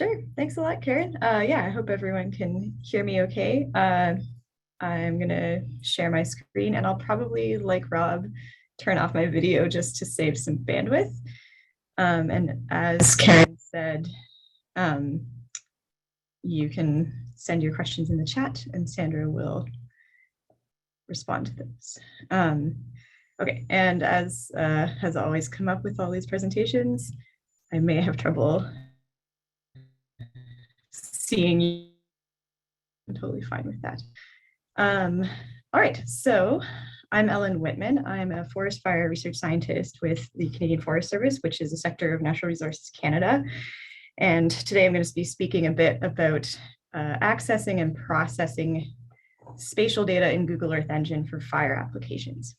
Sure. Thanks a lot, Karen. Yeah, I hope everyone can hear me okay. I'm going to share my screen and I'll probably, like Rob, turn off my video just to save some bandwidth. And as Karen said, um, you can send your questions in the chat and Sandra will respond to those. Okay, and as has always come up with all these presentations, I may have trouble seeing you. I'm totally fine with that. All right, so I'm Ellen Whitman. I'm a forest fire research scientist with the Canadian Forest Service, which is a sector of Natural Resources Canada. And today I'm going to be speaking a bit about accessing and processing spatial data in Google Earth Engine for fire applications.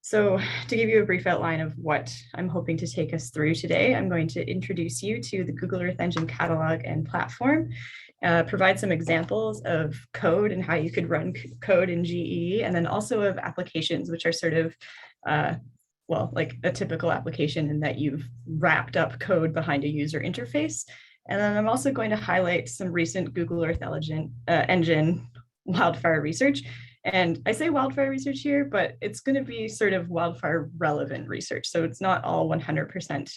So to give you a brief outline of what I'm hoping to take us through today, I'm going to introduce you to the Google Earth Engine catalog and platform, provide some examples of code and how you could run code in GE, and then also of applications, which are sort of, well, like a typical application in that you've wrapped up code behind a user interface. And then I'm also going to highlight some recent Google Earth Engine wildfire research. And I say wildfire research here, but it's going to be sort of wildfire relevant research. So it's not all 100%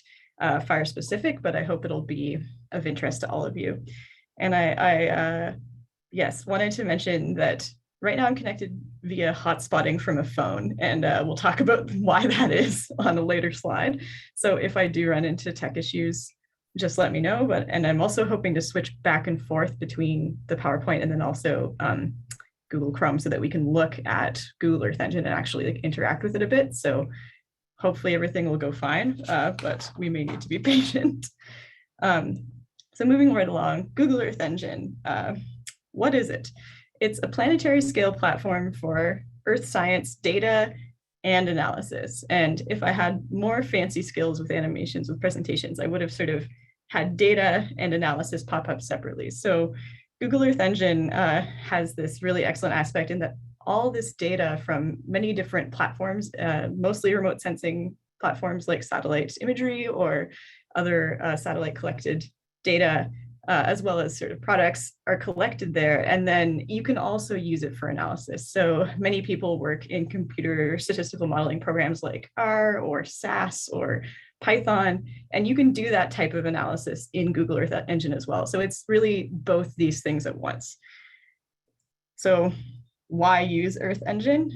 fire specific, but I hope it'll be of interest to all of you. And yes, wanted to mention that right now I'm connected via hotspotting from a phone, and we'll talk about why that is on a later slide. So if I do run into tech issues, just let me know. And I'm also hoping to switch back and forth between the PowerPoint and then also Google Chrome so that we can look at Google Earth Engine and actually like interact with it a bit. So hopefully everything will go fine, but we may need to be patient. So moving right along, Google Earth Engine, what is it? It's a planetary scale platform for Earth science data and analysis. And if I had more fancy skills with animations, with presentations, I would have sort of had data and analysis pop up separately. So Google Earth Engine has this really excellent aspect in that all this data from many different platforms, mostly remote sensing platforms like satellite imagery or other satellite collected data, as well as sort of products are collected there. And then you can also use it for analysis. So many people work in computer statistical modeling programs like R or SAS or Python, and you can do that type of analysis in Google Earth Engine as well. So it's really both these things at once. So why use Earth Engine?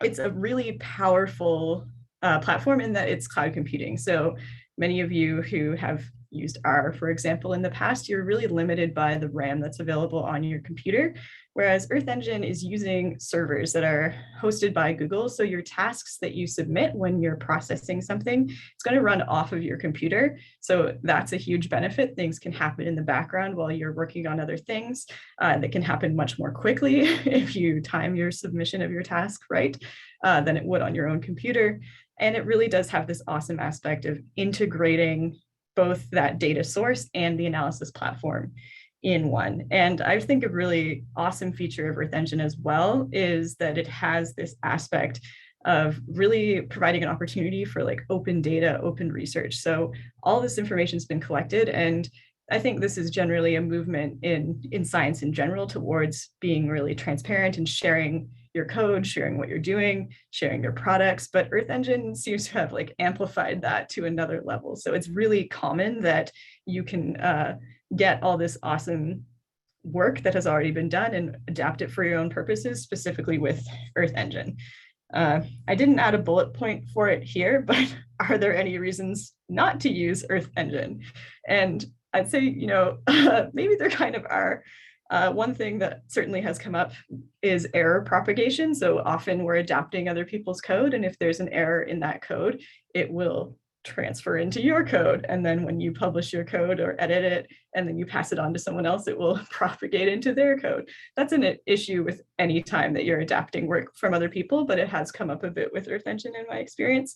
It's a really powerful platform in that it's cloud computing. So many of you who have used R, for example, in the past, you're really limited by the RAM that's available on your computer, whereas Earth Engine is using servers that are hosted by Google. So your tasks that you submit when you're processing something, it's going to run off of your computer. So that's a huge benefit. Things can happen in the background while you're working on other things that can happen much more quickly if you time your submission of your task right than it would on your own computer. And it really does have this awesome aspect of integrating both that data source and the analysis platform in one. And I think a really awesome feature of Earth Engine as well is that it has this aspect of really providing an opportunity for like open data, open research. So all this information has been collected, and I think this is generally a movement in science in general towards being really transparent and sharing your code, sharing what you're doing, sharing your products. But Earth Engine seems to have like amplified that to another level. So it's really common that you can get all this awesome work that has already been done and adapt it for your own purposes, specifically with Earth Engine. I didn't add a bullet point for it here, but are there any reasons not to use Earth Engine? And I'd say, you know, maybe there kind of are. One thing that certainly has come up is error propagation. So often we're adapting other people's code, and if there's an error in that code, it will transfer into your code. And then when you publish your code or edit it, and then you pass it on to someone else, it will propagate into their code. That's an issue with any time that you're adapting work from other people, but it has come up a bit with Earth Engine in my experience.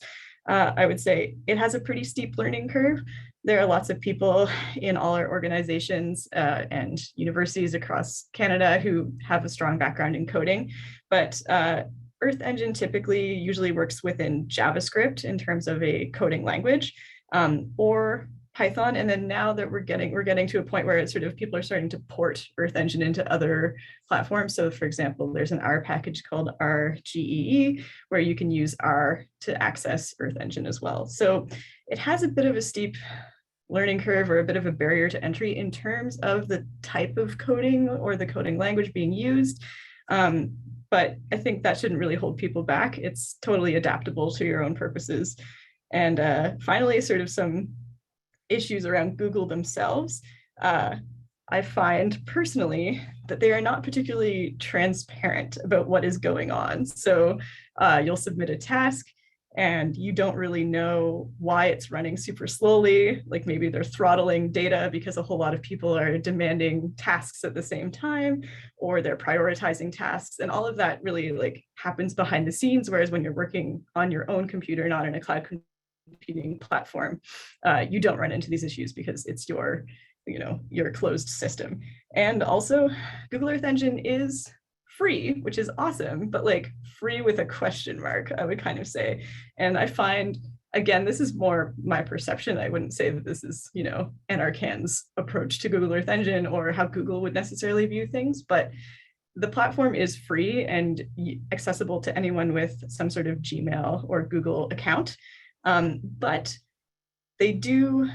I would say it has a pretty steep learning curve. There are lots of people in all our organizations and universities across Canada who have a strong background in coding, but Earth Engine typically usually works within JavaScript in terms of a coding language, or Python. And then now that we're getting to a point where it's sort of people are starting to port Earth Engine into other platforms. So for example, there's an R package called RGEE, where you can use R to access Earth Engine as well. So it has a bit of a steep learning curve or a bit of a barrier to entry in terms of the type of coding or the coding language being used. But I think that shouldn't really hold people back. It's totally adaptable to your own purposes. And finally, sort of some issues around Google themselves. I find personally that they are not particularly transparent about what is going on. So you'll submit a task and you don't really know why it's running super slowly. Like maybe they're throttling data because a whole lot of people are demanding tasks at the same time, or they're prioritizing tasks. And all of that really like happens behind the scenes. Whereas when you're working on your own computer, not in a cloud computing platform, you don't run into these issues because it's your closed system. And also Google Earth Engine is free, which is awesome, but like free with a question mark, I would kind of say. And I find, again, this is more my perception. I wouldn't say that this is, NRCan's approach to Google Earth Engine or how Google would necessarily view things, but the platform is free and accessible to anyone with some sort of Gmail or Google account. But they do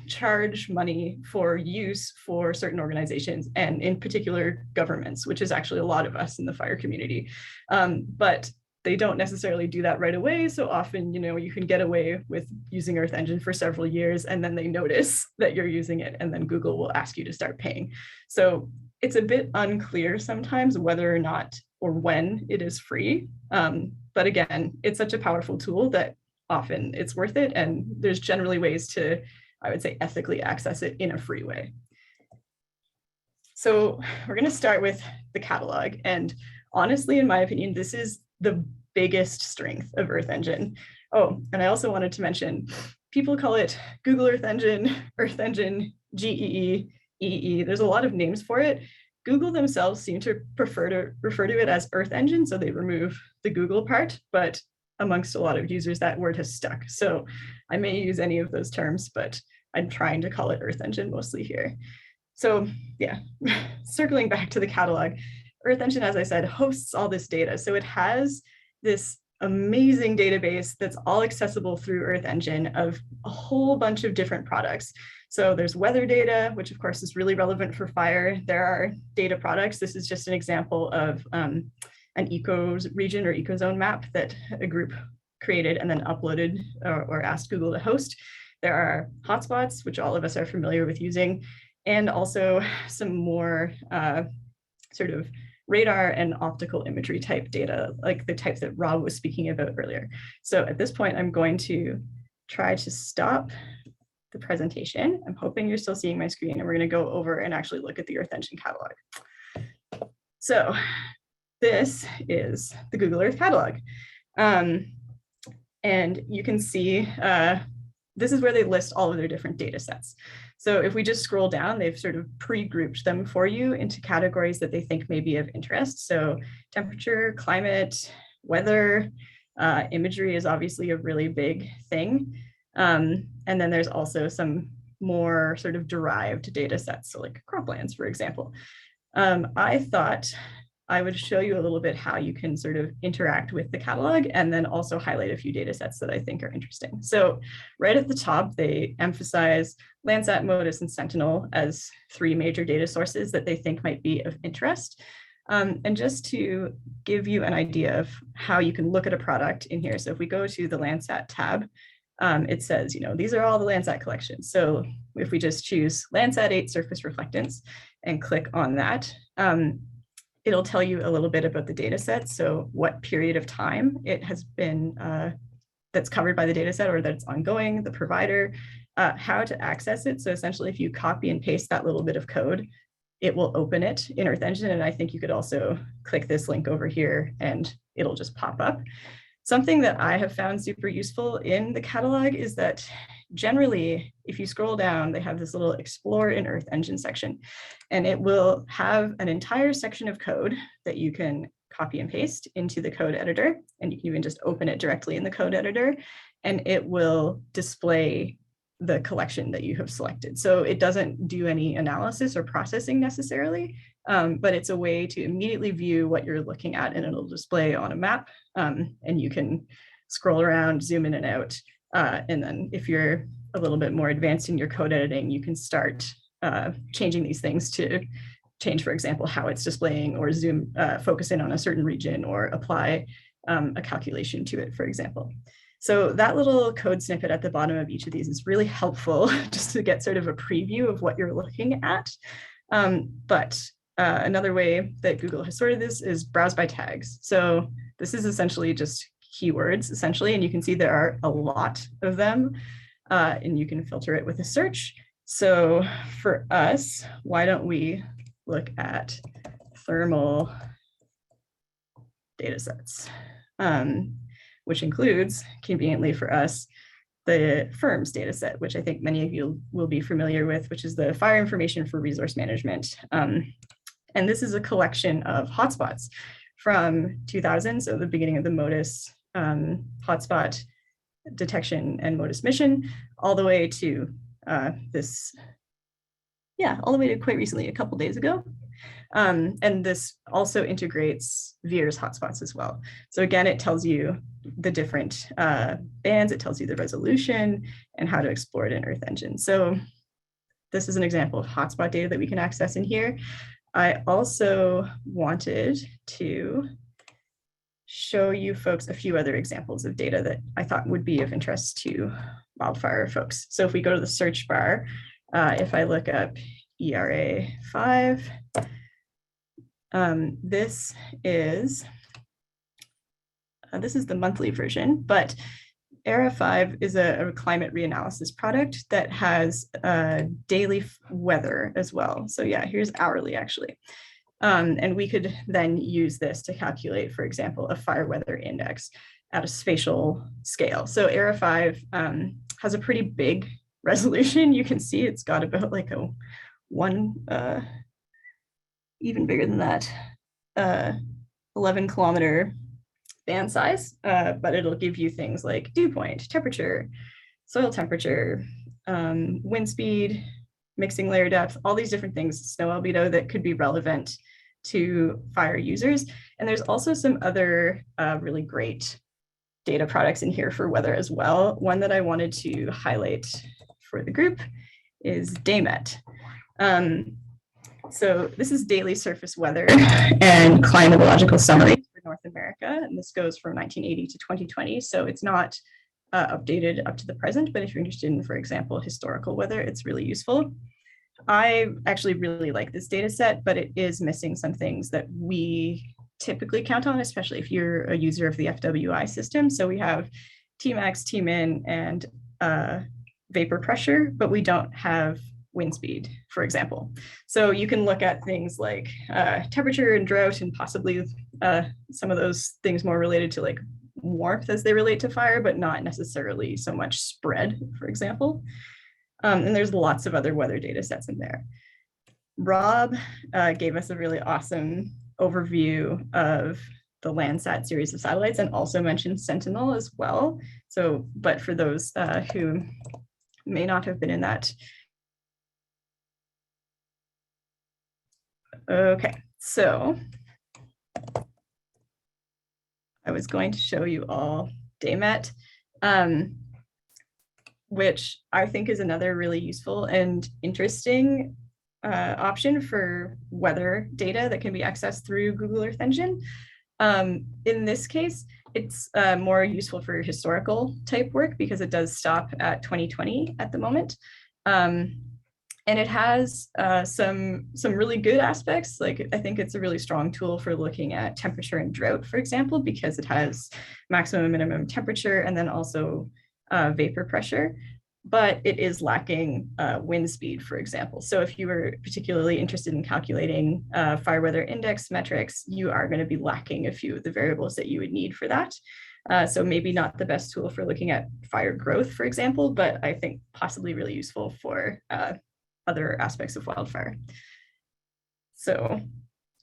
charge money for use for certain organizations, and in particular governments, which is actually a lot of us in the fire community. But they don't necessarily do that right away. So often, you can get away with using Earth Engine for several years, and then they notice that you're using it, and then Google will ask you to start paying. So it's a bit unclear sometimes whether or not or when it is free. But again, it's such a powerful tool that often it's worth it. And there's generally ways to, I would say, ethically access it in a free way. So we're going to start with the catalog. And honestly, in my opinion, this is the biggest strength of Earth Engine. Oh, and I also wanted to mention, people call it Google Earth Engine, GEE, EE. There's a lot of names for it. Google themselves seem to prefer to refer to it as Earth Engine, so they remove the Google part, but amongst a lot of users, that word has stuck. So I may use any of those terms, but I'm trying to call it Earth Engine mostly here. So yeah, circling back to the catalog, Earth Engine, as I said, hosts all this data. So it has this amazing database that's all accessible through Earth Engine of a whole bunch of different products. So there's weather data, which of course is really relevant for fire. There are data products. This is just an example of an eco region or ecozone map that a group created and then uploaded or asked Google to host. There are hotspots, which all of us are familiar with using, and also some more sort of radar and optical imagery type data, like the type that Rob was speaking about earlier. So at this point, I'm going to try to stop the presentation. I'm hoping you're still seeing my screen, and we're going to go over and actually look at the Earth Engine catalog. So this is the Google Earth catalog. And you can see this is where they list all of their different data sets. So if we just scroll down, they've sort of pre-grouped them for you into categories that they think may be of interest. So temperature, climate, weather, imagery is obviously a really big thing. And then there's also some more sort of derived data sets, so like croplands, for example. I thought I would show you a little bit how you can sort of interact with the catalog, and then also highlight a few data sets that I think are interesting. So right at the top, they emphasize Landsat, MODIS, and Sentinel as 3 major data sources that they think might be of interest. And just to give you an idea of how you can look at a product in here. So if we go to the Landsat tab, it says, these are all the Landsat collections. So if we just choose Landsat 8 surface reflectance and click on that, it'll tell you a little bit about the data set. So what period of time it has been that's covered by the data set, or that it's ongoing, the provider, how to access it. So essentially, if you copy and paste that little bit of code, it will open it in Earth Engine. And I think you could also click this link over here and it'll just pop up. Something that I have found super useful in the catalog is that generally, if you scroll down, they have this little Explore in Earth Engine section, and it will have an entire section of code that you can copy and paste into the code editor, and you can even just open it directly in the code editor, and it will display the collection that you have selected. So it doesn't do any analysis or processing necessarily, but it's a way to immediately view what you're looking at, and it'll display on a map, and you can scroll around, zoom in and out. And then if you're a little bit more advanced in your code editing, you can start changing these things to change, for example, how it's displaying, or zoom, focus in on a certain region, or apply a calculation to it, for example. So that little code snippet at the bottom of each of these is really helpful just to get sort of a preview of what you're looking at. But another way that Google has sorted this is browse by tags. So this is essentially just keywords, essentially, and you can see there are a lot of them, and you can filter it with a search. So for us, why don't we look at thermal data sets, which includes, conveniently for us, the FIRMS data set, which I think many of you will be familiar with, which is the Fire Information for Resource Management. And this is a collection of hotspots from 2000, so the beginning of the MODIS hotspot detection and MODIS mission, all the way to all the way to quite recently, a couple days ago. And this also integrates VIIRS hotspots as well. So again, it tells you the different bands, it tells you the resolution and how to explore it in Earth Engine. So this is an example of hotspot data that we can access in here. I also wanted to show you folks a few other examples of data that I thought would be of interest to wildfire folks. So if we go to the search bar, if I look up ERA 5, this is the monthly version, but ERA 5 is a climate reanalysis product that has daily weather as well. So yeah, here's hourly actually. And we could then use this to calculate, for example, a fire weather index at a spatial scale. So ERA 5 has a pretty big resolution. You can see it's got about like a even bigger than that, 11 kilometer band size, but it'll give you things like dew point, temperature, soil temperature, wind speed, mixing layer depth, all these different things, snow albedo, that could be relevant to fire users. And there's also some other really great data products in here for weather as well. One that I wanted to highlight for the group is DayMet. So this is daily surface weather and climatological summaries for North America, and this goes from 1980 to 2020. So it's not updated up to the present, but if you're interested in, for example, historical weather, it's really useful. I actually really like this data set, but it is missing some things that we typically count on, especially if you're a user of the FWI system. So we have Tmax, Tmin, and vapor pressure, but we don't have wind speed, for example. So you can look at things like temperature and drought, and possibly some of those things more related to like warmth as they relate to fire, but not necessarily so much spread, for example. And there's lots of other weather data sets in there. Rob gave us a really awesome overview of the Landsat series of satellites, and also mentioned Sentinel as well. So, but for those who may not have been in that. Okay, so I was going to show you all DayMet, which I think is another really useful and interesting option for weather data that can be accessed through Google Earth Engine. In this case, it's more useful for historical type work because it does stop at 2020 at the moment. And it has some really good aspects. Like, I think it's a really strong tool for looking at temperature and drought, for example, because it has maximum and minimum temperature and then also vapor pressure, but it is lacking wind speed, for example. So if you were particularly interested in calculating fire weather index metrics, you are going to be lacking a few of the variables that you would need for that. So maybe not the best tool for looking at fire growth, for example, but I think possibly really useful for other aspects of wildfire. So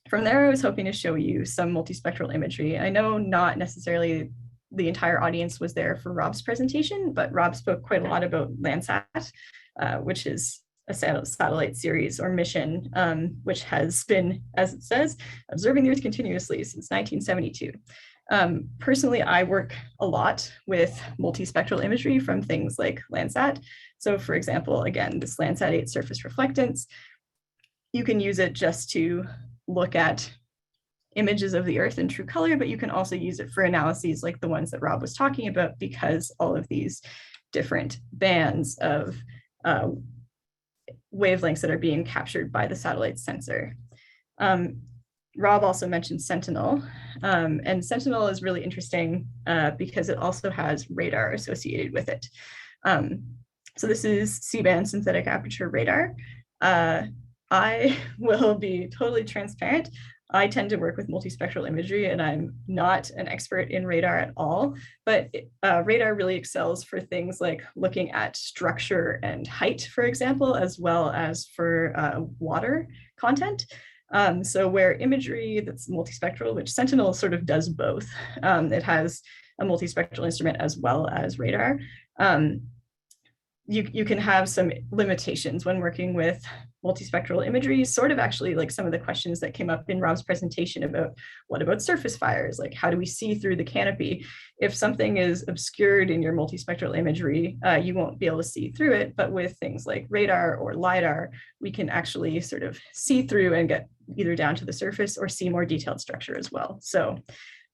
from there, I was hoping to show you some multispectral imagery. I know not necessarily the entire audience was there for Rob's presentation, but Rob spoke quite a lot about Landsat, which is a satellite series or mission, which has been, as it says, observing the Earth continuously since 1972. Personally, I work a lot with multispectral imagery from things like Landsat. So for example, again, this Landsat 8 surface reflectance, you can use it just to look at images of the Earth in true color, but you can also use it for analyses like the ones that Rob was talking about, because all of these different bands of wavelengths that are being captured by the satellite sensor. Rob also mentioned Sentinel, and Sentinel is really interesting because it also has radar associated with it. So this is C-band synthetic aperture radar. I will be totally transparent. I tend to work with multispectral imagery, and I'm not an expert in radar at all, but radar really excels for things like looking at structure and height, for example, as well as for water content. So where imagery that's multispectral, which Sentinel sort of does both, it has a multispectral instrument as well as radar. You can have some limitations when working with multispectral imagery, sort of actually like some of the questions that came up in Rob's presentation about what about surface fires? Like, how do we see through the canopy? If something is obscured in your multispectral imagery, you won't be able to see through it. But with things like radar or LiDAR, we can actually sort of see through and get either down to the surface or see more detailed structure as well. So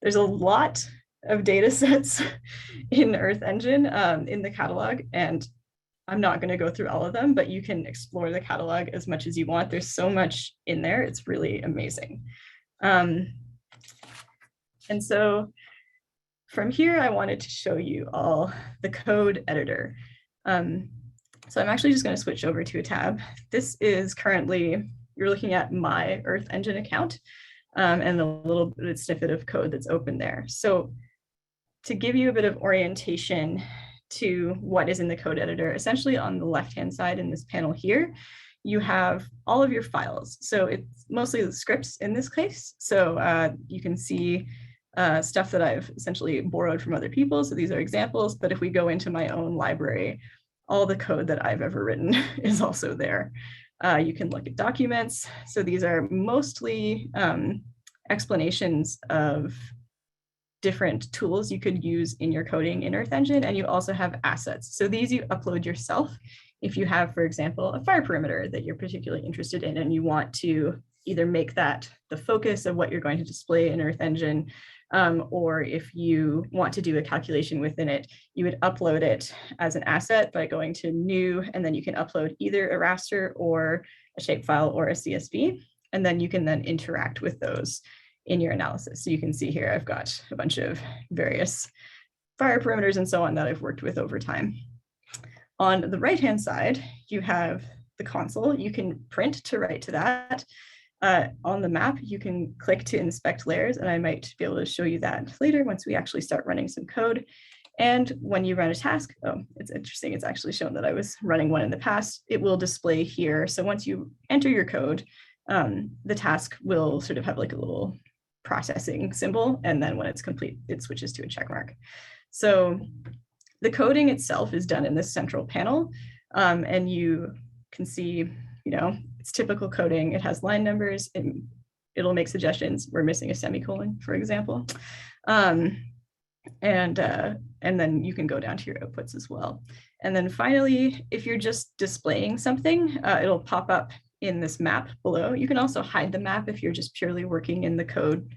there's a lot of data sets in Earth Engine in the catalog, and I'm not going to go through all of them, but you can explore the catalog as much as you want. There's so much in there. It's really amazing. And so from here, I wanted to show you all the code editor. So I'm actually just going to switch over to a tab. This is currently, you're looking at my Earth Engine account and a little bit of snippet of code that's open there. So to give you a bit of orientation to what is in the code editor, essentially on the left-hand side in this panel here, you have all of your files. So it's mostly the scripts in this case. So you can see stuff that I've essentially borrowed from other people. So these are examples, but if we go into my own library, all the code that I've ever written is also there. You can look at documents. So these are mostly explanations of different tools you could use in your coding in Earth Engine, and you also have assets. So these you upload yourself. If you have, for example, a fire perimeter that you're particularly interested in, and you want to either make that the focus of what you're going to display in Earth Engine, or if you want to do a calculation within it, you would upload it as an asset by going to new, and then you can upload either a raster or a shapefile or a CSV, and then you can then interact with those in your analysis. So you can see here, I've got a bunch of various fire perimeters and so on that I've worked with over time. On the right-hand side, you have the console. You can print to write to that. On the map, you can click to inspect layers, and I might be able to show you that later once we actually start running some code. And when you run a task, oh, it's interesting, it's actually shown that I was running one in the past. It will display here. So once you enter your code, the task will sort of have like a little processing symbol, and then when it's complete, it switches to a check mark. So the coding itself is done in this central panel, and you can see, you know, it's typical coding. It has line numbers, and it'll make suggestions. We're missing a semicolon, for example. And then you can go down to your outputs as well. And then finally, if you're just displaying something, it'll pop up in this map below. You can also hide the map if you're just purely working in the code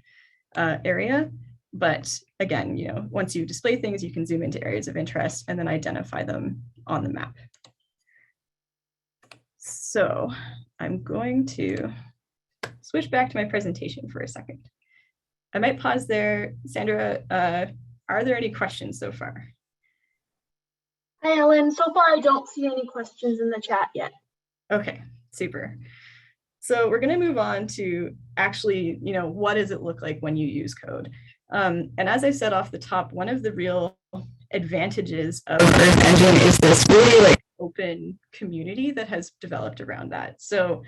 area. But again, you know, once you display things, you can zoom into areas of interest and then identify them on the map. So I'm going to switch back to my presentation for a second. I might pause there. Sandra, are there any questions so far? Hi, Ellen. So far, I don't see any questions in the chat yet. Okay, super. So we're going to move on to actually, you know, what does it look like when you use code? And as I said off the top, one of the real advantages of Earth Engine is this really like open community that has developed around that. So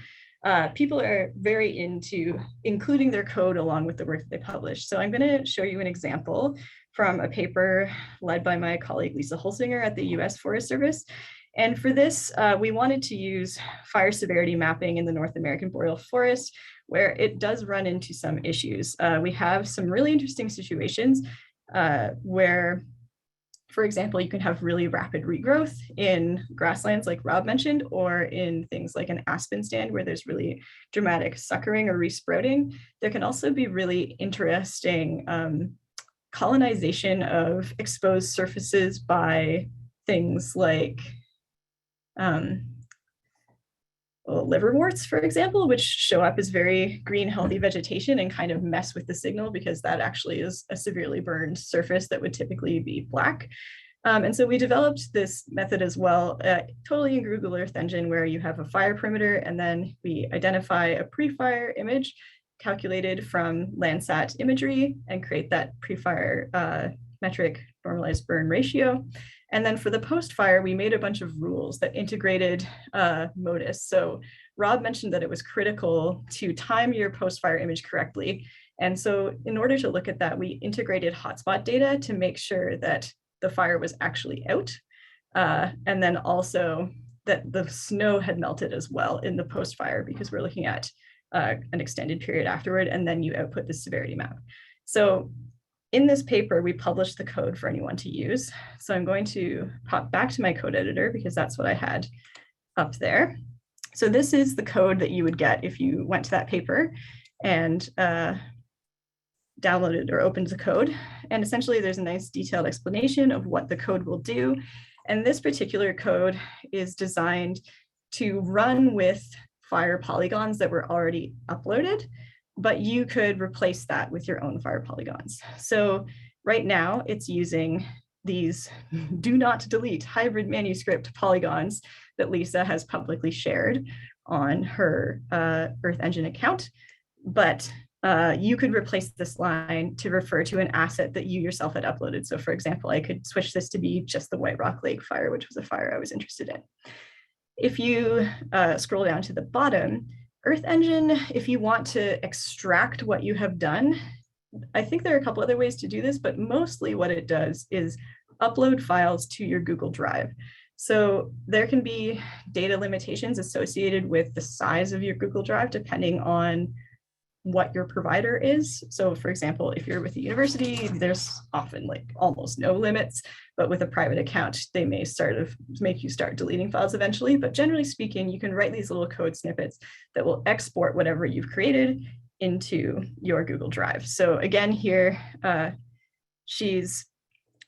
people are very into including their code along with the work that they publish. So I'm going to show you an example from a paper led by my colleague Lisa Holsinger at the US Forest Service. And for this, we wanted to use fire severity mapping in the North American boreal forest, where it does run into some issues. We have some really interesting situations where, for example, you can have really rapid regrowth in grasslands like Rob mentioned, or in things like an aspen stand where there's really dramatic suckering or resprouting. There can also be really interesting colonization of exposed surfaces by things like liverworts, for example, which show up as very green, healthy vegetation and kind of mess with the signal because that actually is a severely burned surface that would typically be black. And so we developed this method as well, totally in Google Earth Engine, where you have a fire perimeter and then we identify a pre-fire image calculated from Landsat imagery and create that pre-fire metric normalized burn ratio. And then for the post-fire, we made a bunch of rules that integrated MODIS. So Rob mentioned that it was critical to time your post-fire image correctly. And so in order to look at that, we integrated hotspot data to make sure that the fire was actually out. And then also that the snow had melted as well in the post-fire, because we're looking at an extended period afterward, and then you output the severity map. So in this paper, we published the code for anyone to use. So I'm going to pop back to my code editor because that's what I had up there. So this is the code that you would get if you went to that paper and downloaded or opened the code. And essentially there's a nice detailed explanation of what the code will do. And this particular code is designed to run with fire polygons that were already uploaded, but you could replace that with your own fire polygons. So right now it's using these do not delete hybrid manuscript polygons that Lisa has publicly shared on her Earth Engine account. But you could replace this line to refer to an asset that you yourself had uploaded. So for example, I could switch this to be just the White Rock Lake fire, which was a fire I was interested in. If you scroll down to the bottom, Earth Engine, if you want to extract what you have done, I think there are a couple other ways to do this, but mostly what it does is upload files to your Google Drive. So there can be data limitations associated with the size of your Google Drive, depending on what your provider is. So for example, if you're with a university, there's often like almost no limits, but with a private account, they may make you start deleting files eventually. But generally speaking, you can write these little code snippets that will export whatever you've created into your Google Drive. So again, here, she's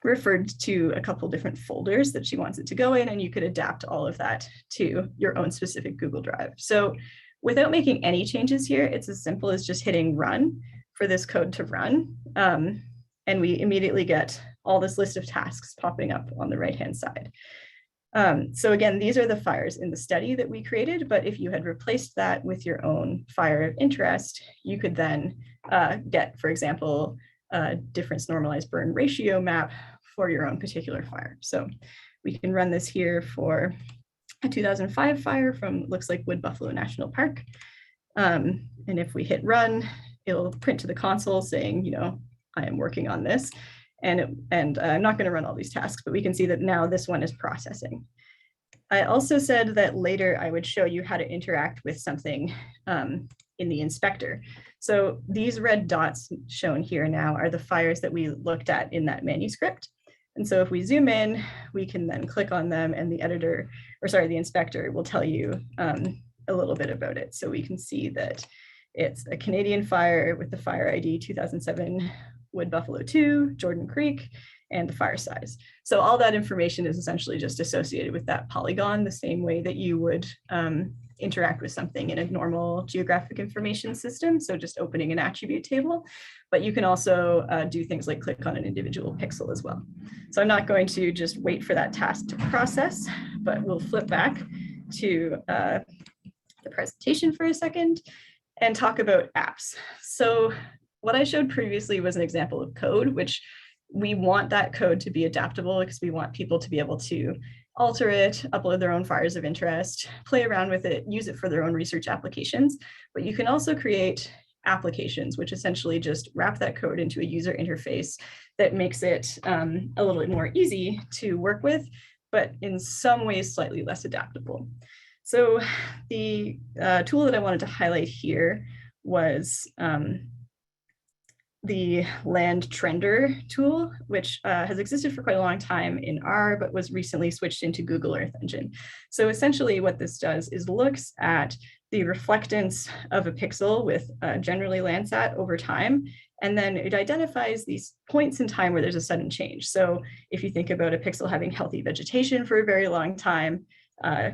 referred to a couple different folders that she wants it to go in, and you could adapt all of that to your own specific Google Drive. So without making any changes here, it's as simple as just hitting run for this code to run. And we immediately get all this list of tasks popping up on the right-hand side. So again, these are the fires in the study that we created, but if you had replaced that with your own fire of interest, you could then get, for example, a difference normalized burn ratio map for your own particular fire. So we can run this here for a 2005 fire from, looks like Wood Buffalo National Park. And if we hit run, it'll print to the console saying, you know, I am working on this. And I'm not going to run all these tasks, but we can see that now this one is processing. I also said that later I would show you how to interact with something in the inspector. So these red dots shown here now are the fires that we looked at in that manuscript. And so if we zoom in, we can then click on them and the inspector will tell you a little bit about it. So we can see that it's a Canadian fire with the fire ID 2007 Wood Buffalo 2, Jordan Creek, and the fire size. So all that information is essentially just associated with that polygon, the same way that you would interact with something in a normal geographic information system. So just opening an attribute table, but you can also do things like click on an individual pixel as well. So I'm not going to just wait for that task to process, but we'll flip back to the presentation for a second and talk about apps. So what I showed previously was an example of code, which we want that code to be adaptable because we want people to be able to alter it, upload their own fires of interest, play around with it, use it for their own research applications. But you can also create applications, which essentially just wrap that code into a user interface that makes it a little bit more easy to work with, but in some ways slightly less adaptable. So the tool that I wanted to highlight here was the land trender tool, which has existed for quite a long time in R, but was recently switched into Google Earth Engine. So essentially what this does is looks at the reflectance of a pixel with generally Landsat over time, and then it identifies these points in time where there's a sudden change. So if you think about a pixel having healthy vegetation for a very long time,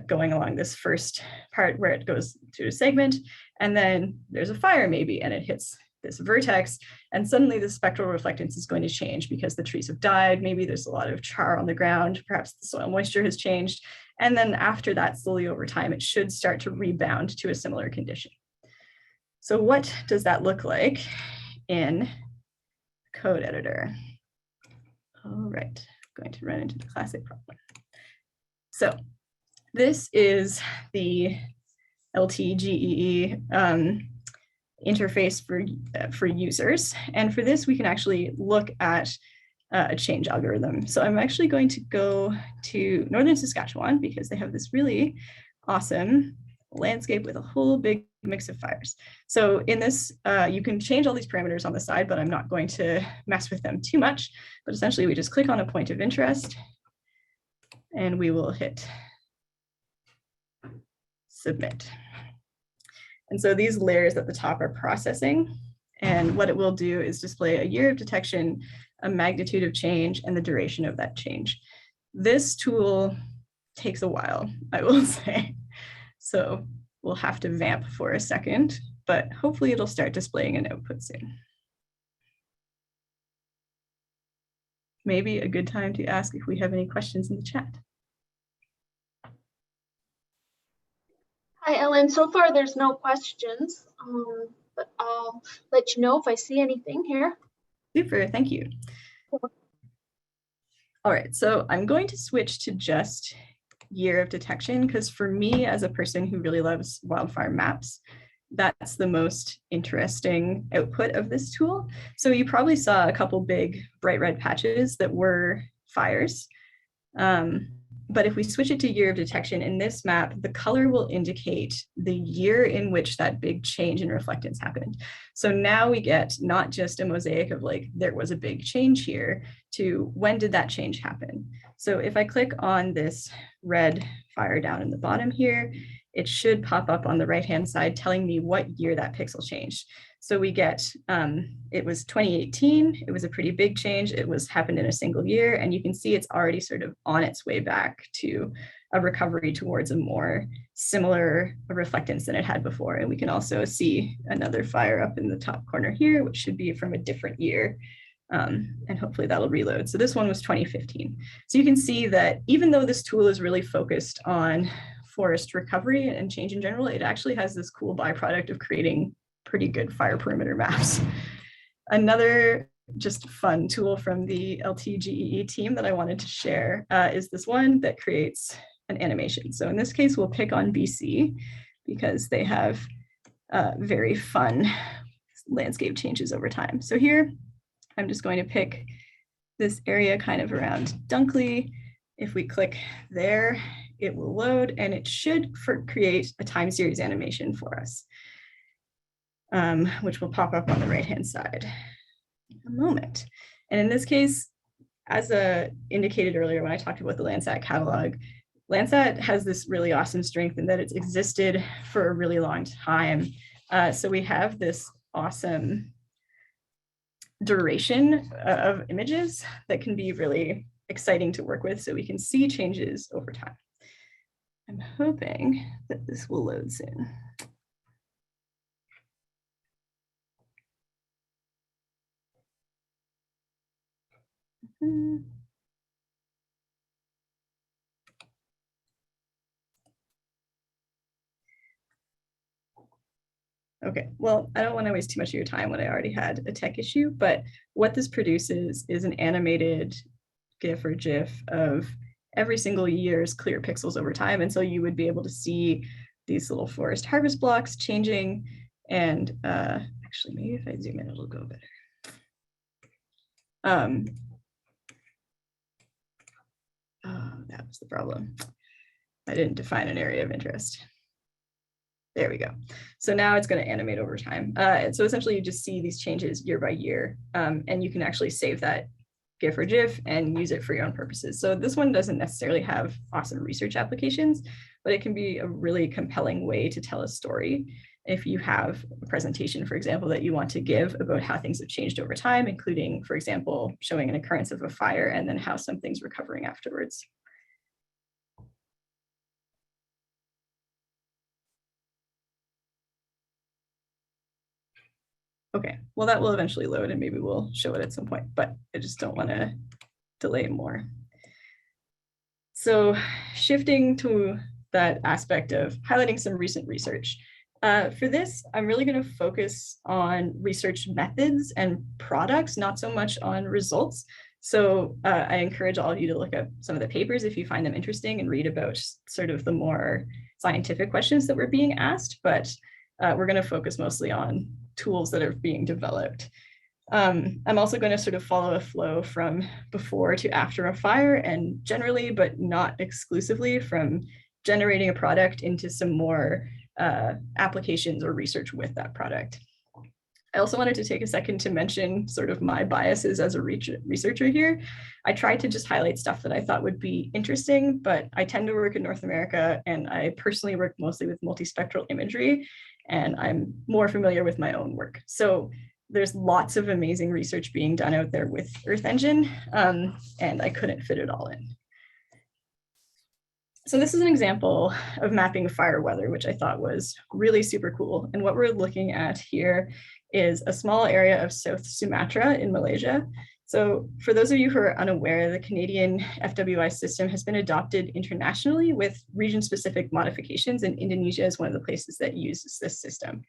going along this first part where it goes to a segment, and then there's a fire maybe, and it hits this vertex, and suddenly the spectral reflectance is going to change because the trees have died, maybe there's a lot of char on the ground, perhaps the soil moisture has changed, and then after that, slowly over time, it should start to rebound to a similar condition. So what does that look like in code editor? All right, I'm going to run into the classic problem. So this is the LTGEE interface for users. And for this, we can actually look at a change algorithm. So I'm actually going to go to Northern Saskatchewan because they have this really awesome landscape with a whole big mix of fires. So in this, you can change all these parameters on the side, but I'm not going to mess with them too much. But essentially, we just click on a point of interest and we will hit submit. And so these layers at the top are processing. And what it will do is display a year of detection, a magnitude of change, and the duration of that change. This tool takes a while, I will say. So we'll have to vamp for a second, but hopefully it'll start displaying an output soon. Maybe a good time to ask if we have any questions in the chat. Hi, Ellen. So far, there's no questions, but I'll let you know if I see anything here. Super, thank you. All right, so I'm going to switch to just year of detection because for me, as a person who really loves wildfire maps, that's the most interesting output of this tool. So you probably saw a couple big bright red patches that were fires. But if we switch it to year of detection in this map, the color will indicate the year in which that big change in reflectance happened. So now we get not just a mosaic of like, there was a big change here to when did that change happen? So if I click on this red fire down in the bottom here, it should pop up on the right-hand side telling me what year that pixel changed. So we get, it was 2018, it was a pretty big change, it happened in a single year, and you can see it's already sort of on its way back to a recovery towards a more similar reflectance than it had before. And we can also see another fire up in the top corner here, which should be from a different year. And hopefully that'll reload. So this one was 2015. So you can see that even though this tool is really focused on forest recovery and change in general, it actually has this cool byproduct of creating pretty good fire perimeter maps. Another just fun tool from the LTGEE team that I wanted to share is this one that creates an animation. So in this case, we'll pick on BC because they have very fun landscape changes over time. So here, I'm just going to pick this area kind of around Dunkley. If we click there, it will load and it should create a time series animation for us, which will pop up on the right-hand side in a moment. And in this case, as indicated earlier when I talked about the Landsat catalog, Landsat has this really awesome strength in that it's existed for a really long time. So we have this awesome duration of images that can be really exciting to work with so we can see changes over time. I'm hoping that this will load soon. Okay, well, I don't want to waste too much of your time when I already had a tech issue, but what this produces is an animated GIF or GIF of every single year's clear pixels over time. And so you would be able to see these little forest harvest blocks changing and Actually, maybe if I zoom in, it'll go better. That was the problem. I didn't define an area of interest. There we go. So now it's going to animate over time. And so essentially you just see these changes year by year, and you can actually save that GIF or GIF and use it for your own purposes. So this one doesn't necessarily have awesome research applications, but it can be a really compelling way to tell a story. If you have a presentation, for example, that you want to give about how things have changed over time, including, for example, showing an occurrence of a fire and then how something's recovering afterwards. Okay, well, that will eventually load and maybe we'll show it at some point, but I just don't want to delay more. So shifting to that aspect of highlighting some recent research. For this, I'm really going to focus on research methods and products, not so much on results. So I encourage all of you to look up some of the papers if you find them interesting and read about sort of the more scientific questions that were being asked, but we're going to focus mostly on tools that are being developed. I'm also going to sort of follow a flow from before to after a fire, and generally, but not exclusively, from generating a product into some more applications or research with that product. I also wanted to take a second to mention sort of my biases as a researcher here. I tried to just highlight stuff that I thought would be interesting, but I tend to work in North America and I personally work mostly with multispectral imagery, and I'm more familiar with my own work. So there's lots of amazing research being done out there with Earth Engine, and I couldn't fit it all in. So this is an example of mapping fire weather, which I thought was really super cool. And what we're looking at here is a small area of South Sumatra in Malaysia. So for those of you who are unaware, the Canadian FWI system has been adopted internationally with region-specific modifications, and Indonesia is one of the places that uses this system.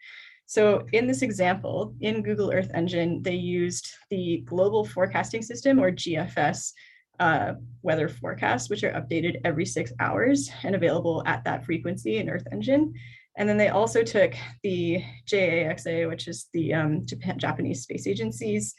So in this example, in Google Earth Engine, they used the Global Forecasting System, or GFS, weather forecasts, which are updated every 6 hours and available at that frequency in Earth Engine. And then they also took the JAXA, which is the Japanese Space Agency's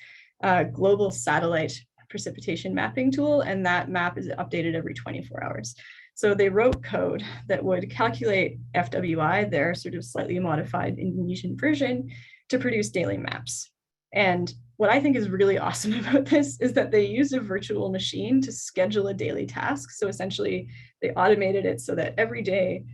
global satellite precipitation mapping tool, and that map is updated every 24 hours. So they wrote code that would calculate FWI, their sort of slightly modified Indonesian version, to produce daily maps. And what I think is really awesome about this is that they used a virtual machine to schedule a daily task. So essentially, they automated it so that every day,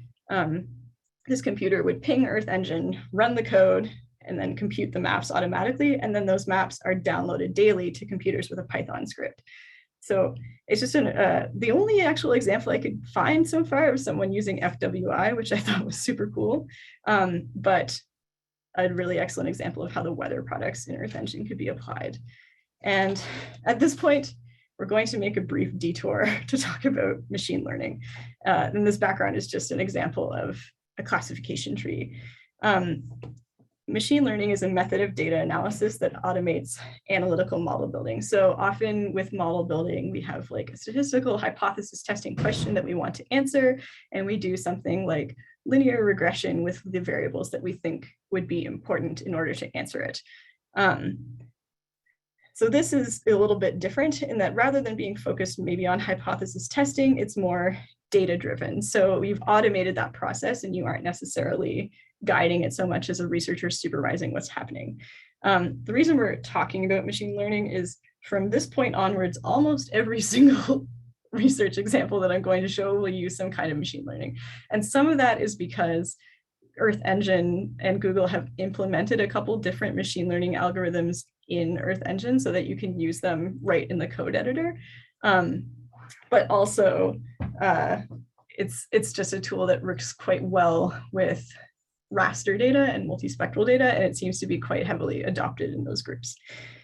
this computer would ping Earth Engine, run the code, and then compute the maps automatically. And then those maps are downloaded daily to computers with a Python script. So it's just the only actual example I could find so far of someone using FWI, which I thought was super cool. But a really excellent example of how the weather products in Earth Engine could be applied. And at this point, we're going to make a brief detour to talk about machine learning. And this background is just an example of a classification tree. Machine learning is a method of data analysis that automates analytical model building. So often with model building, we have like a statistical hypothesis testing question that we want to answer, and we do something like linear regression with the variables that we think would be important in order to answer it. So this is a little bit different in that rather than being focused maybe on hypothesis testing, it's more data driven. So you've automated that process and you aren't necessarily guiding it so much as a researcher supervising what's happening. The reason we're talking about machine learning is from this point onwards, almost every single research example that I'm going to show will use some kind of machine learning. And some of that is because Earth Engine and Google have implemented a couple different machine learning algorithms in Earth Engine so that you can use them right in the code editor. But also, it's just a tool that works quite well with raster data and multispectral data, and it seems to be quite heavily adopted in those groups.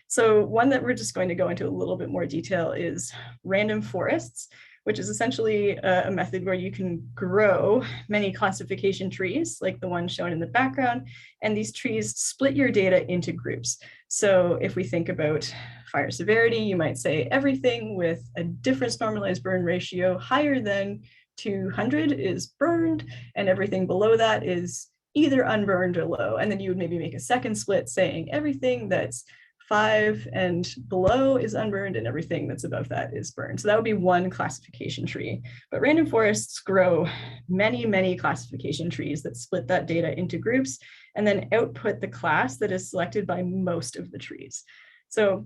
So one that we're just going to go into a little bit more detail is random forests, which is essentially a method where you can grow many classification trees, like the one shown in the background, and these trees split your data into groups. So if we think about fire severity, you might say everything with a difference normalized burn ratio higher than 200 is burned, and everything below that is either unburned or low. And then you would maybe make a second split saying everything that's 5 and below is unburned and everything that's above that is burned. So that would be one classification tree. But random forests grow many, many classification trees that split that data into groups and then output the class that is selected by most of the trees. So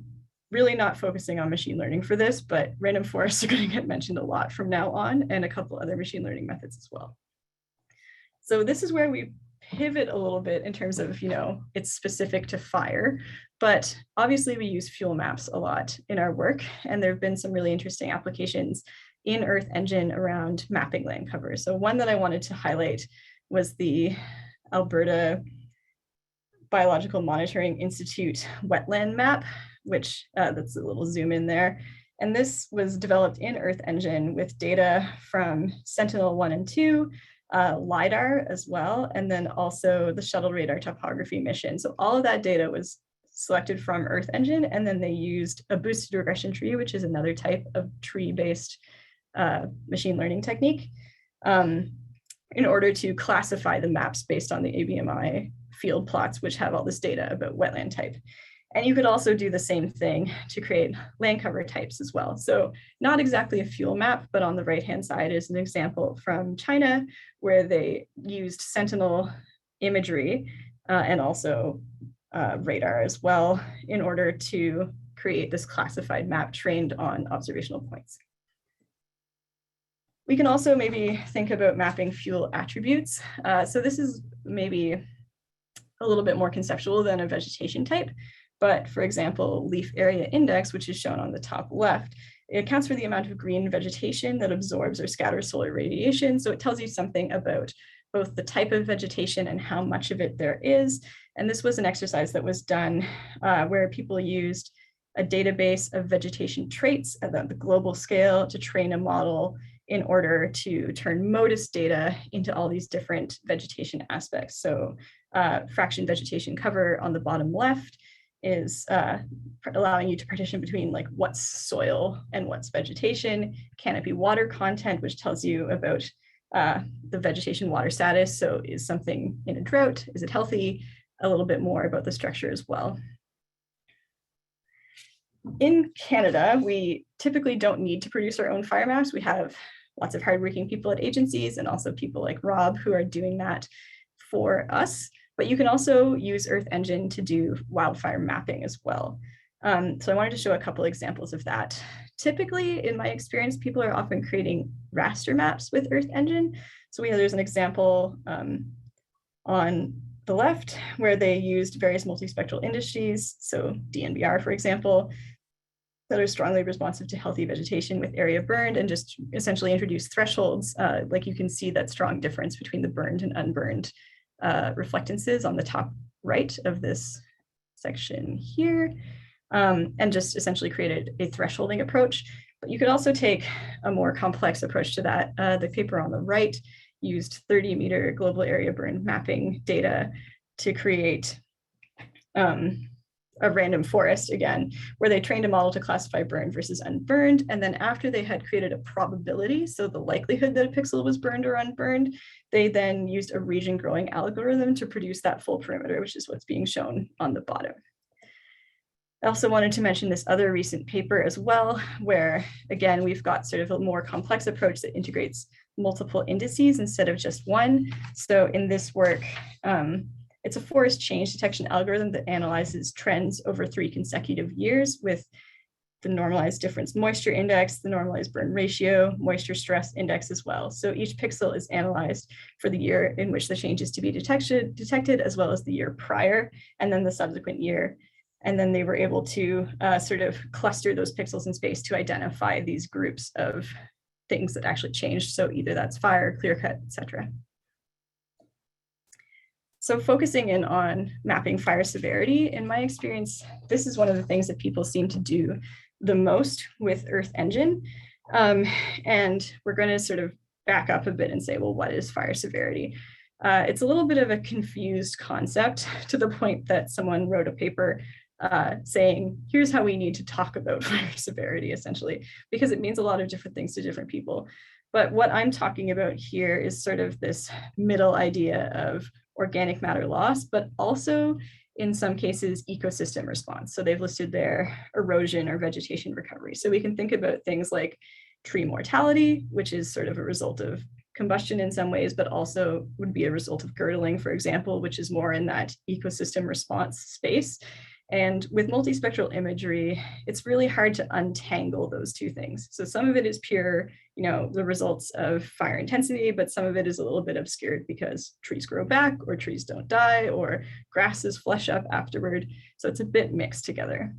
really not focusing on machine learning for this, but random forests are going to get mentioned a lot from now on, and a couple other machine learning methods as well. So this is where we pivot a little bit in terms of, it's specific to fire, but obviously we use fuel maps a lot in our work, and there have been some really interesting applications in Earth Engine around mapping land cover. So one that I wanted to highlight was the Alberta Biological Monitoring Institute wetland map, which that's a little zoom in there. And this was developed in Earth Engine with data from Sentinel-1 and 2, LiDAR as well, and then also the shuttle radar topography mission. So all of that data was selected from Earth Engine, and then they used a boosted regression tree, which is another type of tree-based machine learning technique, in order to classify the maps based on the ABMI field plots, which have all this data about wetland type. And you could also do the same thing to create land cover types as well. So not exactly a fuel map, but on the right-hand side is an example from China where they used Sentinel imagery and also radar as well in order to create this classified map trained on observational points. We can also maybe think about mapping fuel attributes. So this is maybe a little bit more conceptual than a vegetation type. But for example, leaf area index, which is shown on the top left, it accounts for the amount of green vegetation that absorbs or scatters solar radiation. So it tells you something about both the type of vegetation and how much of it there is. And this was an exercise that was done where people used a database of vegetation traits at the global scale to train a model in order to turn MODIS data into all these different vegetation aspects. So fraction vegetation cover on the bottom left is allowing you to partition between like what's soil and what's vegetation, canopy water content, which tells you about the vegetation water status. So is something in a drought? Is it healthy? A little bit more about the structure as well. In Canada, we typically don't need to produce our own fire maps. We have lots of hardworking people at agencies and also people like Rob who are doing that for us. But you can also use Earth Engine to do wildfire mapping as well. So I wanted to show a couple examples of that. Typically, in my experience, people are often creating raster maps with Earth Engine. So there's an example on the left where they used various multispectral industries, so DNBR, for example, that are strongly responsive to healthy vegetation with area burned, and just essentially introduce thresholds. Like you can see that strong difference between the burned and unburned reflectances on the top right of this section here, and just essentially created a thresholding approach. But you could also take a more complex approach to that. The paper on the right used 30-meter global area burned mapping data to create a random forest again, where they trained a model to classify burned versus unburned. And then after they had created a probability, so the likelihood that a pixel was burned or unburned, they then used a region growing algorithm to produce that full perimeter, which is what's being shown on the bottom. I also wanted to mention this other recent paper as well, where again, we've got sort of a more complex approach that integrates multiple indices instead of just one. So in this work, it's a forest change detection algorithm that analyzes trends over 3 consecutive years with the normalized difference moisture index, the normalized burn ratio, moisture stress index as well. So each pixel is analyzed for the year in which the change is to be detected, as well as the year prior, and then the subsequent year. And then they were able to sort of cluster those pixels in space to identify these groups of things that actually changed. So either that's fire, clear cut, etc. So focusing in on mapping fire severity, in my experience, this is one of the things that people seem to do the most with Earth Engine. And we're going to sort of back up a bit and say, well, what is fire severity? It's a little bit of a confused concept, to the point that someone wrote a paper saying, here's how we need to talk about fire severity, essentially, because it means a lot of different things to different people. But what I'm talking about here is sort of this middle idea of organic matter loss, but also in some cases, ecosystem response. So they've listed there erosion or vegetation recovery. So we can think about things like tree mortality, which is sort of a result of combustion in some ways, but also would be a result of girdling, for example, which is more in that ecosystem response space. And with multispectral imagery, it's really hard to untangle those two things. So some of it is pure, the results of fire intensity, but some of it is a little bit obscured because trees grow back or trees don't die or grasses flush up afterward. So it's a bit mixed together.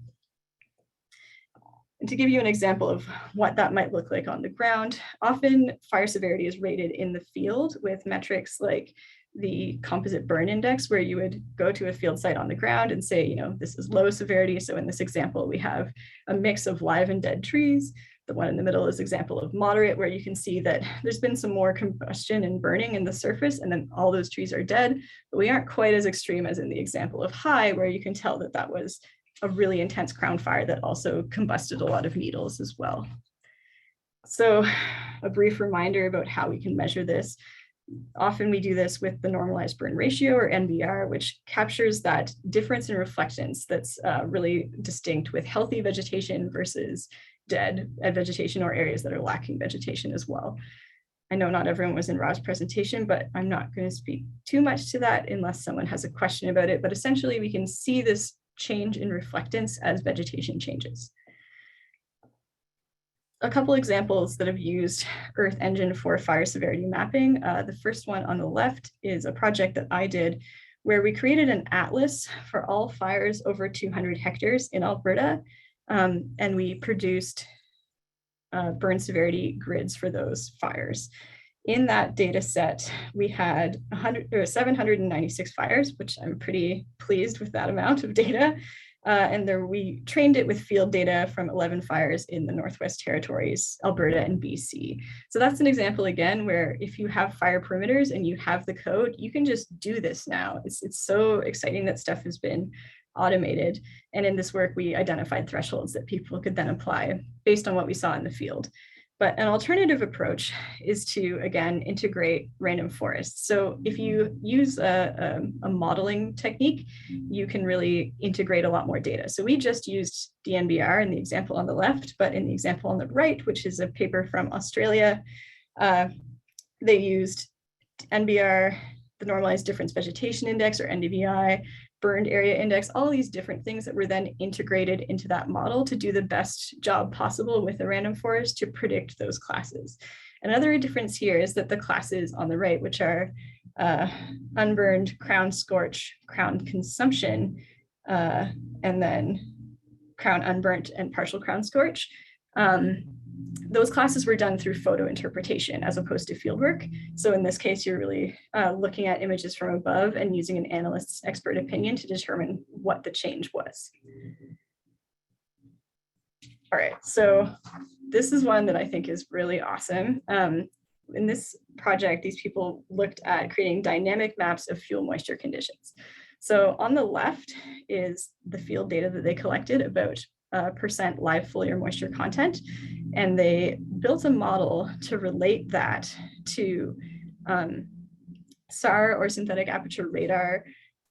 And to give you an example of what that might look like on the ground, often fire severity is rated in the field with metrics like the composite burn index, where you would go to a field site on the ground and say, this is low severity. So in this example, we have a mix of live and dead trees. The one in the middle is an example of moderate, where you can see that there's been some more combustion and burning in the surface, and then all those trees are dead. But we aren't quite as extreme as in the example of high, where you can tell that that was a really intense crown fire that also combusted a lot of needles as well. So a brief reminder about how we can measure this. Often we do this with the normalized burn ratio, or NBR, which captures that difference in reflectance that's really distinct with healthy vegetation versus dead vegetation, or areas that are lacking vegetation as well. I know not everyone was in Rob's presentation, but I'm not going to speak too much to that unless someone has a question about it. But essentially, we can see this change in reflectance as vegetation changes. A couple examples that have used Earth Engine for fire severity mapping. The first one on the left is a project that I did where we created an atlas for all fires over 200 hectares in Alberta, and we produced burn severity grids for those fires. In that data set, we had 796 fires, which I'm pretty pleased with that amount of data. And there we trained it with field data from 11 fires in the Northwest Territories, Alberta and BC. So that's an example again, where if you have fire perimeters and you have the code, you can just do this now. It's so exciting that stuff has been automated. And in this work, we identified thresholds that people could then apply based on what we saw in the field. But an alternative approach is to, again, integrate random forests. So if you use a modeling technique, you can really integrate a lot more data. So we just used DNBR in the example on the left, but in the example on the right, which is a paper from Australia, they used NBR, the Normalized Difference Vegetation Index, or NDVI, burned area index, all these different things that were then integrated into that model to do the best job possible with a random forest to predict those classes. Another difference here is that the classes on the right, which are unburned, crown scorch, crown consumption, and then crown unburnt and partial crown scorch, those classes were done through photo interpretation as opposed to fieldwork. So in this case, you're really looking at images from above and using an analyst's expert opinion to determine what the change was. All right, so this is one that I think is really awesome. In this project, these people looked at creating dynamic maps of fuel moisture conditions. So on the left is the field data that they collected about percent live foliar moisture content. And they built a model to relate that to SAR, or synthetic aperture radar,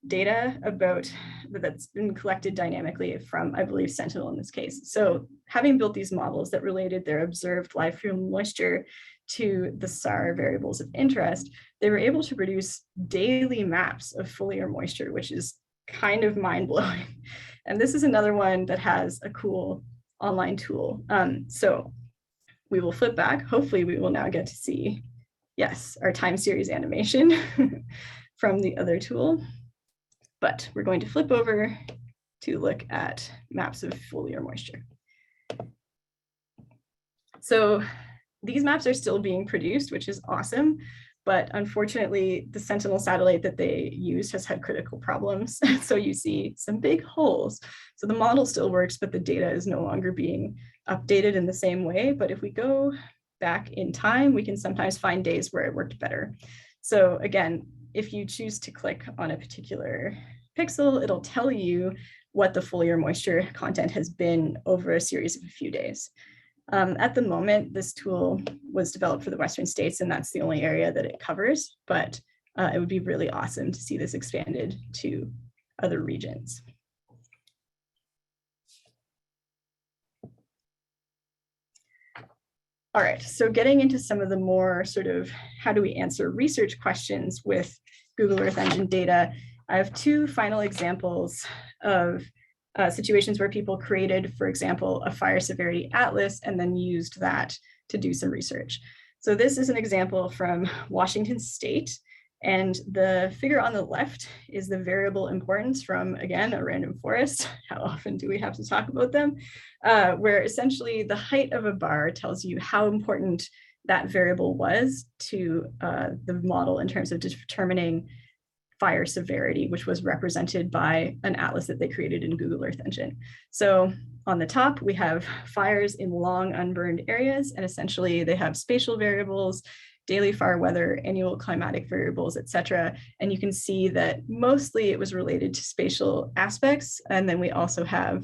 data about that's been collected dynamically from, I believe, Sentinel in this case. So having built these models that related their observed live fuel moisture to the SAR variables of interest, they were able to produce daily maps of foliar moisture, which is kind of mind-blowing. And this is another one that has a cool online tool. So we will flip back. Hopefully we will now get to see, yes, our time series animation from the other tool. But we're going to flip over to look at maps of foliar moisture. So these maps are still being produced, which is awesome. But unfortunately, the Sentinel satellite that they used has had critical problems. So you see some big holes. So the model still works, but the data is no longer being updated in the same way. But if we go back in time, we can sometimes find days where it worked better. So again, if you choose to click on a particular pixel, it'll tell you what the foliar moisture content has been over a series of a few days. At the moment, this tool was developed for the Western states, and that's the only area that it covers, but it would be really awesome to see this expanded to other regions. All right, so getting into some of the more sort of how do we answer research questions with Google Earth Engine data, I have two final examples of situations where people created, for example, a fire severity atlas and then used that to do some research. So this is an example from Washington State. And the figure on the left is the variable importance from, again, a random forest. How often do we have to talk about them? Where essentially the height of a bar tells you how important that variable was to the model in terms of determining fire severity, which was represented by an atlas that they created in Google Earth Engine. So on the top, we have fires in long unburned areas, and essentially they have spatial variables, daily fire weather, annual climatic variables, et cetera. And you can see that mostly it was related to spatial aspects. And then we also have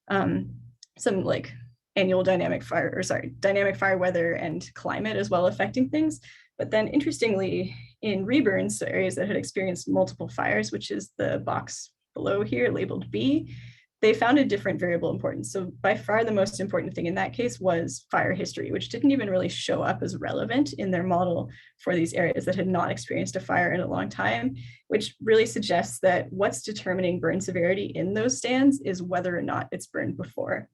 some like annual dynamic fire weather and climate as well affecting things. But then interestingly, in reburns, so areas that had experienced multiple fires, which is the box below here labeled B, they found a different variable importance. So by far the most important thing in that case was fire history, which didn't even really show up as relevant in their model for these areas that had not experienced a fire in a long time, which really suggests that what's determining burn severity in those stands is whether or not it's burned before.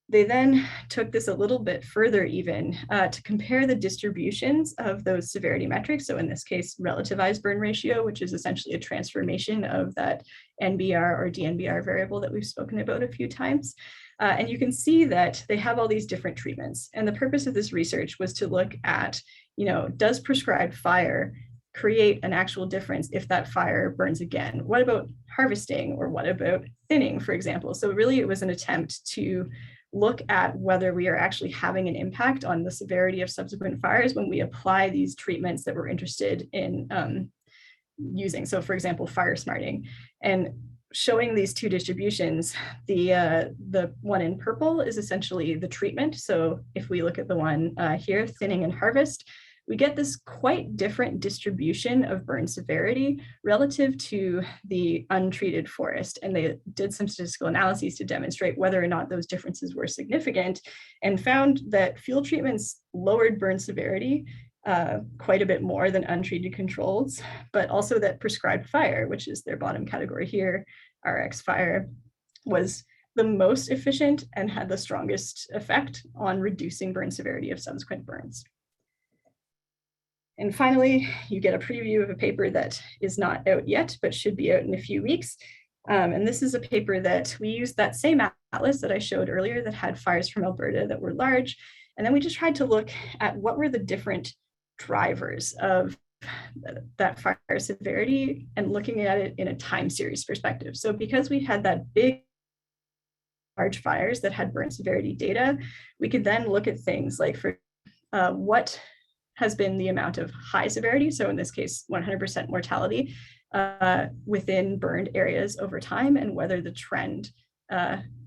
They then took this a little bit further even to compare the distributions of those severity metrics. So in this case, relativized burn ratio, which is essentially a transformation of that NBR or DNBR variable that we've spoken about a few times. And you can see that they have all these different treatments. And the purpose of this research was to look at, does prescribed fire create an actual difference if that fire burns again? What about harvesting, or what about thinning, for example? So really it was an attempt to look at whether we are actually having an impact on the severity of subsequent fires when we apply these treatments that we're interested in using. So for example, fire smarting. And showing these two distributions, the one in purple is essentially the treatment. So if we look at the one here, thinning and harvest, we get this quite different distribution of burn severity relative to the untreated forest. And they did some statistical analyses to demonstrate whether or not those differences were significant, and found that fuel treatments lowered burn severity quite a bit more than untreated controls, but also that prescribed fire, which is their bottom category here, RX fire, was the most efficient and had the strongest effect on reducing burn severity of subsequent burns. And finally, you get a preview of a paper that is not out yet, but should be out in a few weeks. And this is a paper that we used that same atlas that I showed earlier that had fires from Alberta that were large. And then we just tried to look at what were the different drivers of that fire severity and looking at it in a time series perspective. So because we had that big large fires that had burn severity data, we could then look at things like for what has been the amount of high severity, so in this case 100% mortality within burned areas over time, and whether the trend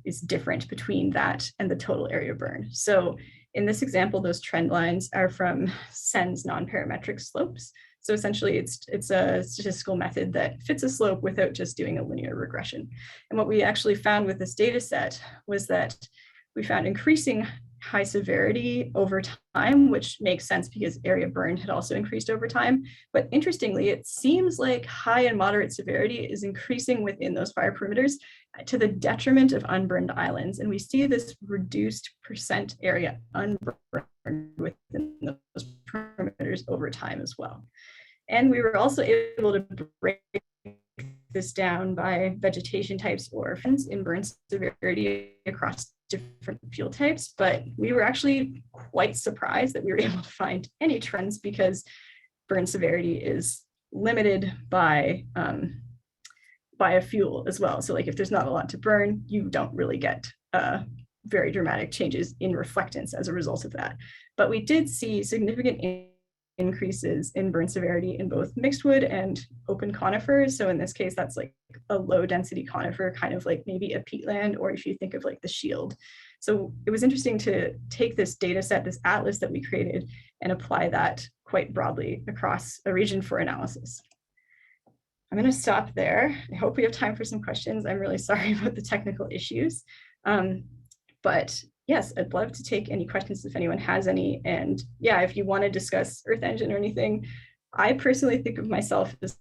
is different between that and the total area burn. So in this example, those trend lines are from SENS non-parametric slopes. So essentially it's a statistical method that fits a slope without just doing a linear regression. And what we actually found with this data set was that we found increasing high severity over time, which makes sense because area burned had also increased over time. But interestingly, it seems like high and moderate severity is increasing within those fire perimeters to the detriment of unburned islands. And we see this reduced percent area unburned within those perimeters over time as well. And we were also able to break this down by vegetation types or offense in burn severity across different fuel types, but we were actually quite surprised that we were able to find any trends because burn severity is limited by a fuel as well. So like if there's not a lot to burn, you don't really get very dramatic changes in reflectance as a result of that. But we did see significant increases in burn severity in both mixed wood and open conifers. So in this case, that's like a low density conifer, kind of like maybe a peatland, or if you think of like the shield So it was interesting to take this data set, this atlas that we created, and apply that quite broadly across a region for analysis. I'm going to stop there. I hope we have time for some questions. I'm really sorry about the technical issues. But yes, I'd love to take any questions if anyone has any. And yeah, if you want to discuss Earth Engine or anything, I personally think of myself as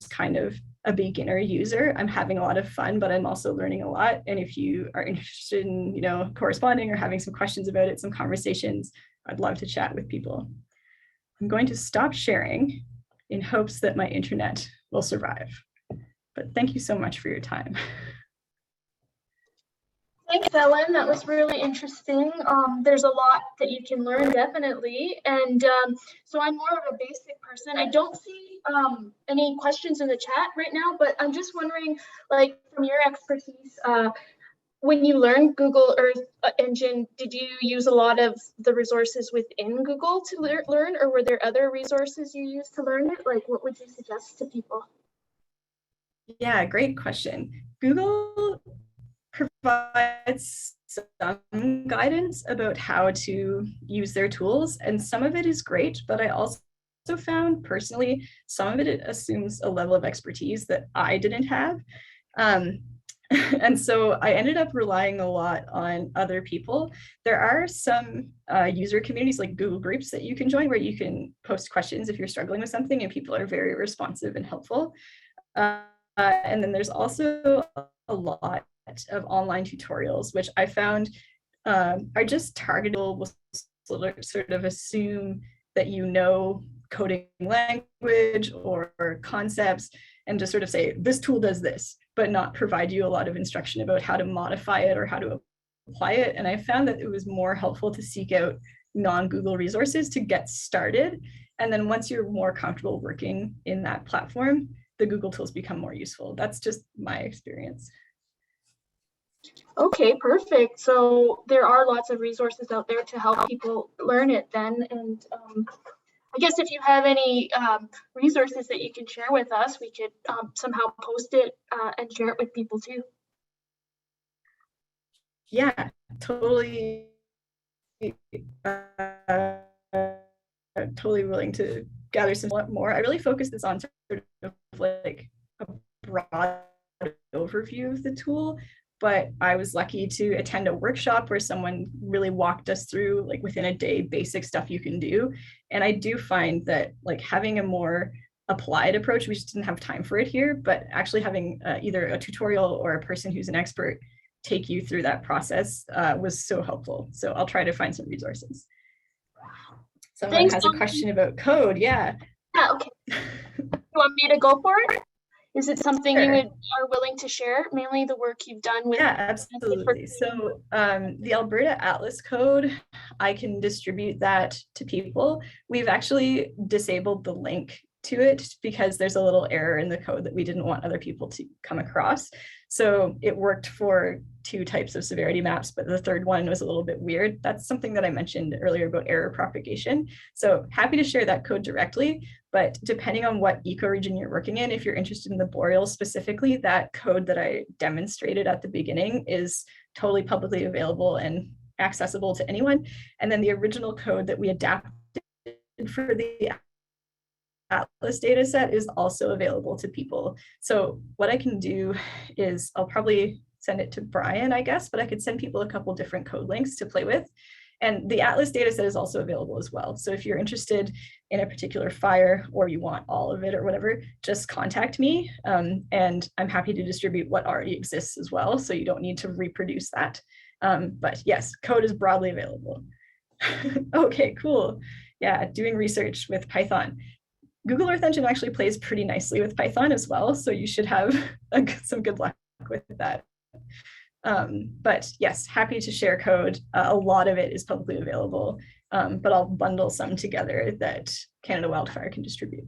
kind of a beginner user. I'm having a lot of fun, but I'm also learning a lot. And if you are interested in, corresponding or having some questions about it, some conversations, I'd love to chat with people. I'm going to stop sharing in hopes that my internet will survive. But thank you so much for your time. Thanks, Ellen. That was really interesting. There's a lot that you can learn, definitely. And so I'm more of a basic person. I don't see any questions in the chat right now, but I'm just wondering, like, from your expertise, when you learned Google Earth Engine, did you use a lot of the resources within Google to learn, or were there other resources you used to learn it? Like, what would you suggest to people? Yeah, great question. Google provides some guidance about how to use their tools, and some of it is great, but I also found personally some of it assumes a level of expertise that I didn't have. And so I ended up relying a lot on other people. There are some user communities like Google groups that you can join where you can post questions if you're struggling with something, and people are very responsive and helpful. And then there's also a lot of online tutorials, which I found are just targeted, will sort of assume that you know coding language or concepts and just sort of say, this tool does this, but not provide you a lot of instruction about how to modify it or how to apply it. And I found that it was more helpful to seek out non-Google resources to get started. And then once you're more comfortable working in that platform, the Google tools become more useful. That's just my experience. Okay, perfect. So there are lots of resources out there to help people learn it then. And I guess if you have any resources that you can share with us, we could somehow post it and share it with people too. Yeah, totally. Totally willing to gather some more. I really focus this on sort of like a broad overview of the tool, but I was lucky to attend a workshop where someone really walked us through, like within a day, basic stuff you can do. And I do find that like having a more applied approach, we just didn't have time for it here, but actually having either a tutorial or a person who's an expert take you through that process was so helpful. So I'll try to find some resources. Someone has a question about code. Yeah. Yeah, okay. You want me to go for it? Is it something you are willing to share, mainly the work you've done with? Yeah, absolutely. So the Alberta Atlas code, I can distribute that to people. We've actually disabled the link to it because there's a little error in the code that we didn't want other people to come across. So it worked for 2 types of severity maps, but the third one was a little bit weird. That's something that I mentioned earlier about error propagation. So happy to share that code directly, but depending on what ecoregion you're working in, if you're interested in the boreal specifically, that code that I demonstrated at the beginning is totally publicly available and accessible to anyone. And then the original code that we adapted for the Atlas data set is also available to people. So what I can do is I'll probably send it to Brian, I guess, but I could send people a couple different code links to play with. And the Atlas data set is also available as well. So if you're interested in a particular fire or you want all of it or whatever, just contact me and I'm happy to distribute what already exists as well. So you don't need to reproduce that. But yes, code is broadly available. Okay, cool. Yeah, doing research with Python. Google Earth Engine actually plays pretty nicely with Python as well, so you should have some good luck with that. But yes, happy to share code. A lot of it is publicly available, but I'll bundle some together that Canada Wildfire can distribute.